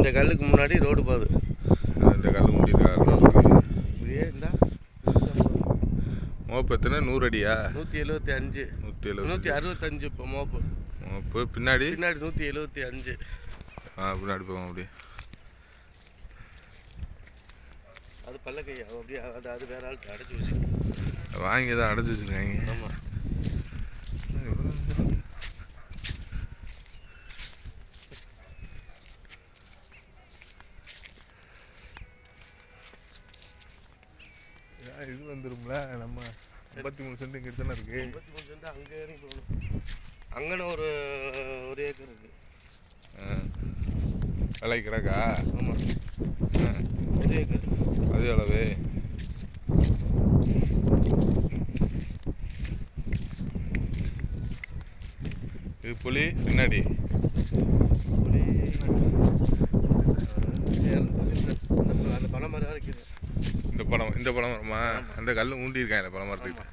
இந்த கல்லுக்கு முன்னாடி ரோடு போகுது. இந்த கல் முடியிருக்கா ரோடு இப்படியே இருந்தா மோப்பு எத்தனை 100 அடியா? 175. 165 இப்போ மோப்பு. மோப்பு பின்னாடி 175. பின்னாடி போவோம் அப்படியே. அது பல்லக்கையா அப்படியே அது வேற ஆள் அடைச்சி வச்சு வாங்கி தான் அடைச்சி வச்சுருக்காங்க. ஆமாம். இது வந்துரும்ல நம்ம 53 சென்ட் இங்கே தானே இருக்கு. 53 சென்ட் அங்கே இறங்கி போகணும். அங்கன ஒரு ஏக்கர் இருக்கு. விலை கிடக்கா? ஆமாம், 1 ஏக்கர். அது எவ்வளவு? இது புலி பின்னாடி புலி அந்த பனை மரம் இருக்குது. இந்த பனை மரமா? அந்த கல் ஊண்டியிருக்காங்க இந்த பனை மரத்துக்கு.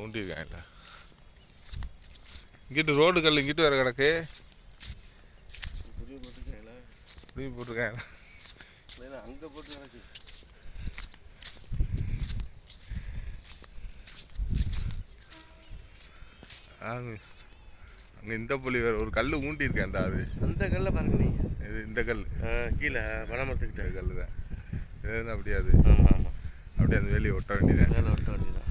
ஊண்டியிருக்காங்க. இங்கிட்டு ரோடு கல் இங்கிட்டு வேற கிடக்கு. புதிய போட்டிருக்காங்களா? புதிய போட்டிருக்காங்க. அங்கே போட்டு கிடக்கு. அங்கே இந்த புலி வேறு ஒரு கல் ஊண்டியிருக்கேன். அந்த கல்லை பாருங்க நீங்கள். இது இந்த கல் கீழே பனைமரத்துக்கிட்ட கல் தான். இது அப்படியே அது. ஆமாம் ஆமாம். அப்படியே அந்த வேலியை ஒட்ட வேண்டியதான். வேலை ஒட்ட வேண்டியதான்.